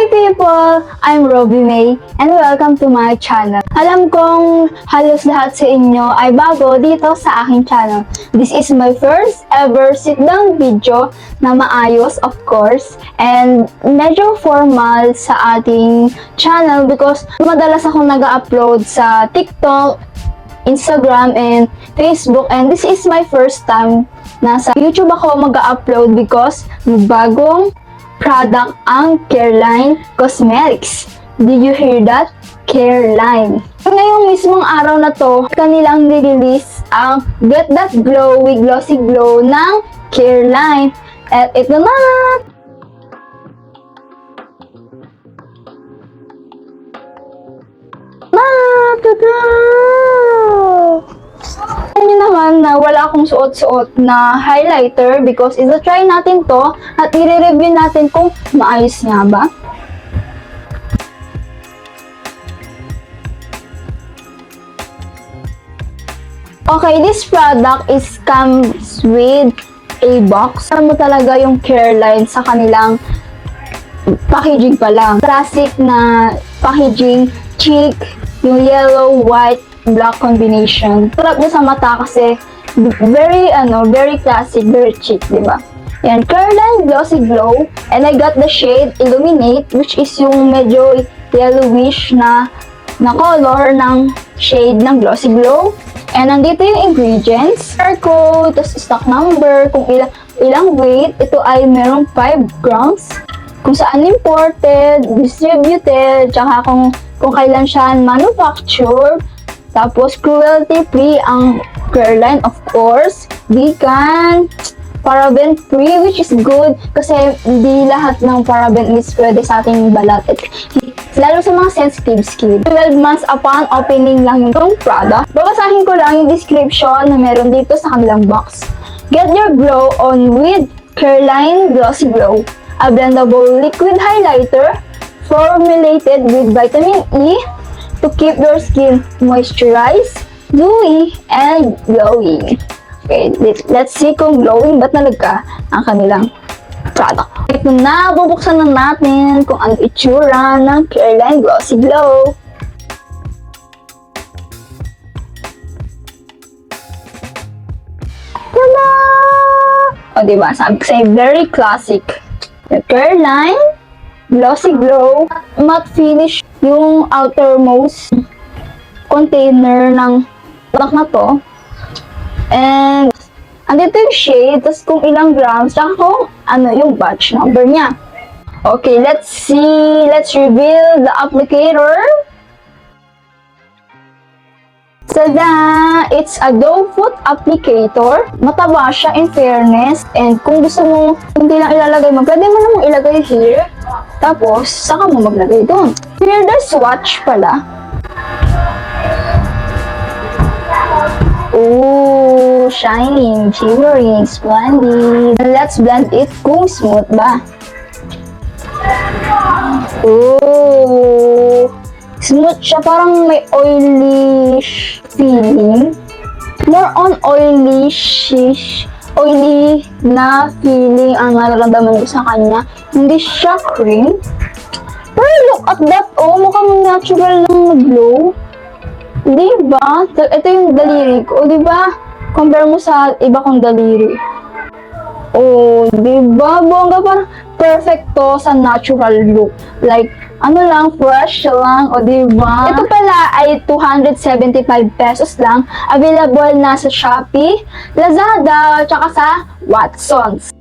Hi people! I'm Robbie May and welcome to my channel. Alam kong halos lahat sa inyo ay bago dito sa aking channel. This is my first ever sit-down video na maayos, of course, and medyo formal sa ating channel because madalas akong nag-upload sa TikTok, Instagram, and Facebook, and this is my first time na sa YouTube ako mag-upload because bagong product ang Careline Cosmetics. Did you hear that? Careline. Ngayong mismong araw na to, kanilang nirelease ang Get That Glow with Glossy Glow ng Careline. At ito na! Alam niyo naman na wala akong suot-suot na highlighter because isa-try natin to at i-review natin kung maayos nga ba. Okay, this product comes with a box. Alam mo talaga yung Careline sa kanilang packaging pa lang. Classic na packaging, chic, yung yellow, white, black combination. Sarap niya sa mata kasi very classic, very chic, di ba? Yan, Careline Glossy Glow. And I got the shade Illuminate, which is yung medyo yellowish na color ng shade ng Glossy Glow. And nandito yung ingredients, QR code, tapos stock number, kung ilang weight. Ito ay merong 5 grams. Kung saan imported, distributed, tsaka kung kailan siya manufactured. Tapos, cruelty-free ang Careline, of course. Vegan, paraben-free, which is good kasi hindi lahat ng paraben is pwede sa ating balat. Lalo sa mga sensitive skin. 12 months upon opening lang yung product. Babasahin ko lang yung description na meron dito sa kanilang box. Get your glow on with Careline Glossy Glow. A blendable liquid highlighter formulated with vitamin E to keep your skin moisturized, dewy, and glowing. Okay, let's see kung glowing ba talaga ang kanilang product. Ito na, bubuksan na natin kung ano itsura ng Careline Glossy Glow. Tada! O diba, sabi ko sa'yo, very classic. The Careline Glossy Glow, matte finish yung outermost container ng product na to. And andito yung shade, tapos kung ilang grams, tsaka kung ano yung batch number niya. Okay, let's see. Let's reveal the applicator. Tada! It's a doe foot applicator. Mataba siya in fairness. And kung gusto mo, hindi lang ilalagay mo, pwede mo namang ilagay here. Tapos, saka mo maglagay doon. Here, the swatch pala. Ooh, shining, shimmering, splendid. Let's blend it kung smooth ba. Ooh, smooth siya, parang may oily feeling. More on oily na feeling ang nararamdaman ko sa kanya. Hindi siya cream. Pero look at that, oh, mukhang natural lang na glow. Diba? Ito yung daliri ko, diba? Compare mo sa iba kong daliri. Oh, diba? Bongga, parang perfect to sa natural look. Like, ano lang, fresh lang, o diba? Ito pala ay 275 pesos lang. Available na sa Shopee, Lazada, tsaka sa Watsons.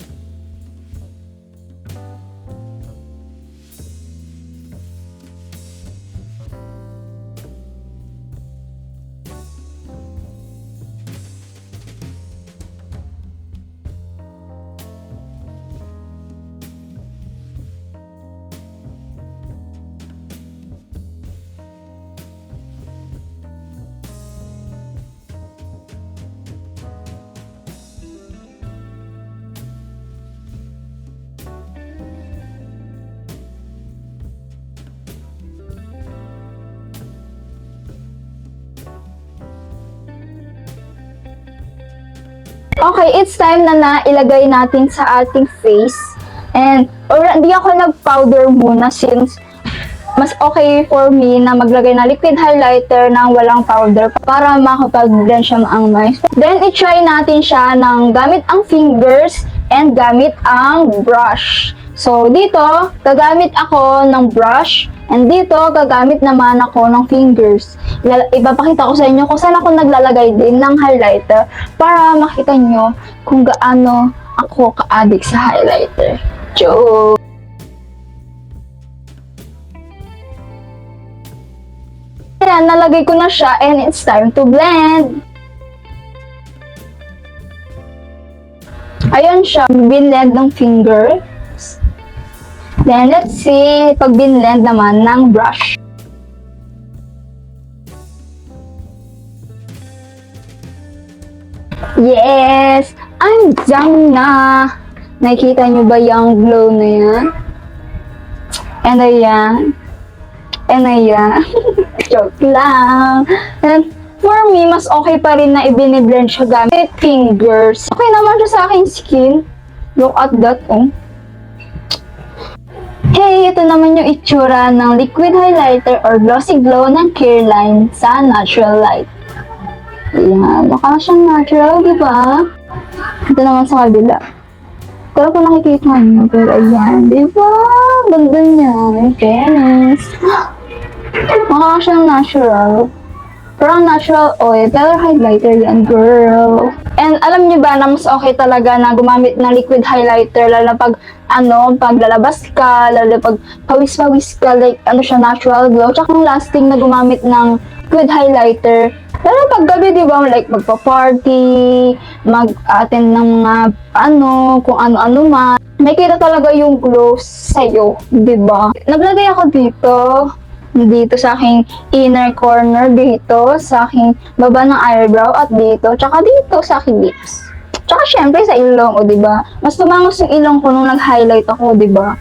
Okay, it's time na ilagay natin sa ating face And hindi ako nag-powder muna since mas okay for me na maglagay na liquid highlighter nang walang powder para makapag-blend siya maangmay. Then, i-try natin siya ng gamit ang fingers and gamit ang brush. So, dito, gagamit ako ng brush and dito, gagamit naman ako ng fingers. Ipapakita ko sa inyo kung saan ako naglalagay din ng highlighter para makita nyo kung gaano ako ka-addict sa highlighter. Joke! Ayan, nalagay ko na siya and it's time to blend. Ayan siya, binlend ng finger. Then, let's see, pag binlend naman ng brush. Yes! I'm done na! Nakikita nyo ba yung glow na yan? And ayan. And ayan. Joke lang. And for me, mas okay pa rin na ibiniblend siya gamit fingers. Okay naman siya sa aking skin. Look at that, oh. Hey, ito naman yung itsura ng liquid highlighter or glossy glow ng Careline sa natural light. Ayan, mukha siyang natural, di ba? Ito naman sa kabila. Pero kung nakikita nyo, pero ayan, di ba? Ganda niya, in fairness. Mukha siyang natural. Parang natural oil, pero highlighter yan, girl. And alam niyo ba na mas okay talaga na gumamit ng liquid highlighter, lalo pag, pag lalabas ka, lalo pag pawis-pawis ka, like, siya, natural glow. Tsaka yung lasting na gumamit ng liquid highlighter. Lalo pag gabi, di ba, like, magpa-party, mag-attend ng mga, kung ano-ano man. May kita talaga yung glow sa'yo, di ba? Naglagay ako dito sa aking inner corner, dito sa aking baba ng eyebrow, at dito, tsaka dito sa aking lips. Tsaka syempre sa ilong, o diba? Mas tumangos yung ilong ko nung nag-highlight ako, diba?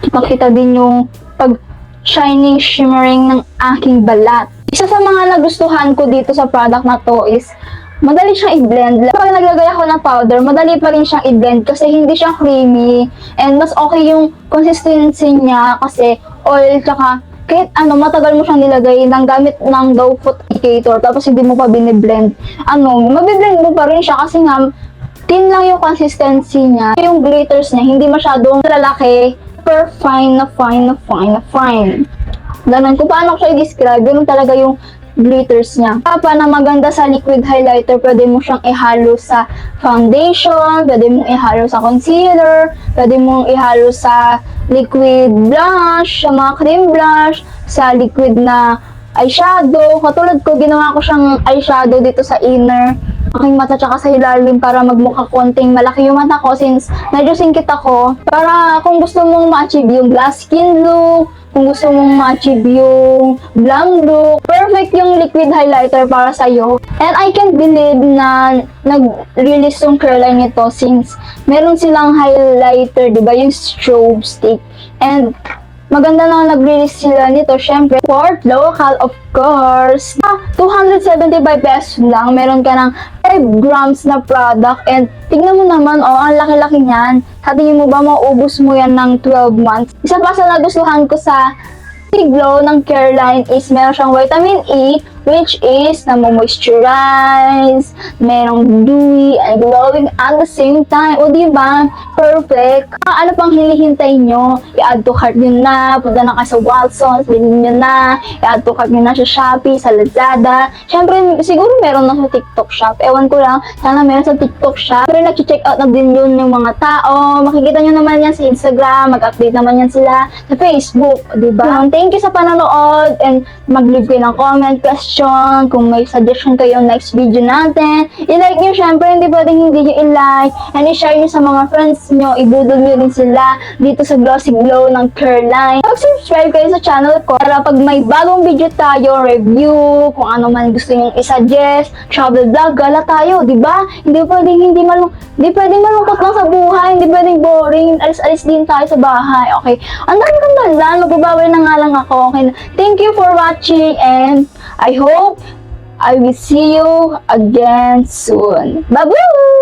Makita din yung pag-shining, shimmering ng aking balat. Isa sa mga nagustuhan ko dito sa product na to is madali siyang i-blend. Pag naglagay ako ng powder, madali pa rin siyang i-blend kasi hindi siya creamy. And mas okay yung consistency niya kasi oil, tsaka kahit matagal mo siyang nilagay ng gamit ng dough foot applicator tapos hindi mo pa biniblend. Mabiblend mo pa rin siya kasi nga thin lang yung consistency niya. Yung glitters niya, hindi masyadong lalaki. Super fine na fine. Ganun, kung paano ko siya i-describe, ganun talaga yung glitters niya. Kapa na maganda sa liquid highlighter, pwede mo siyang ihalo sa foundation, pwede mong ihalo sa concealer, pwede mong ihalo sa liquid blush, sa mga cream blush, sa liquid na eyeshadow. Katulad ko, ginawa ko siyang eyeshadow dito sa inner aking mata tsaka sa ilalim para magmukha konting malaki yung mata ko since medyo singkit ako. Para kung gusto mong ma-achieve yung glass skin look, kung gusto mong ma-achieve yung blonde look, perfect yung liquid highlighter para sa'yo. And I can't believe na nag-release yung Careline nito since meron silang highlighter, di ba, yung strobe stick. And maganda na nag-release sila nito, syempre, for local, of course. 275 pesos lang, meron ka ng 5 grams na product, and tignan mo naman, ang laki-laki niyan. Sa tingin mo ba, maubos mo yan ng 12 months? Isa pa sa nagustuhan ko sa glow ng Careline is meron siyang vitamin E, which is namo-moisturize, merong dewy and glowing at the same time. O diba? Perfect. Ano pang hinihintay nyo? I-add to cart nyo na, punta na kayo sa Watsons, bilhin nyo na, i-add to cart nyo na sa Shopee, sa Lazada. Siyempre, siguro meron na sa TikTok shop. Ewan ko lang, sana meron sa TikTok shop. Pero nag-check out na din yun yung mga tao. Makikita nyo naman yan sa Instagram, mag-update naman yan sila sa Facebook. Diba? Thank you sa panonood and mag-leave kayo ng comment, question, kung may suggestion kayo next video natin. I-like nyo, syempre, hindi pwedeng hindi nyo i-like, and i-share nyo sa mga friends nyo, ibudol nyo rin sila dito sa Glossy Glow ng Careline. Mag-subscribe kayo sa channel ko para pag may bagong video tayo, review, kung ano man gusto nyo i-suggest, travel vlog, gala tayo, di ba? Hindi pwedeng malungkot lang sa buhay, hindi pwedeng boring, alis-alis din tayo sa bahay, okay? Ang dami kong dalan, magbabawi na nga lang ako, okay? Thank you for watching, and I hope I will see you again soon. Bye-bye!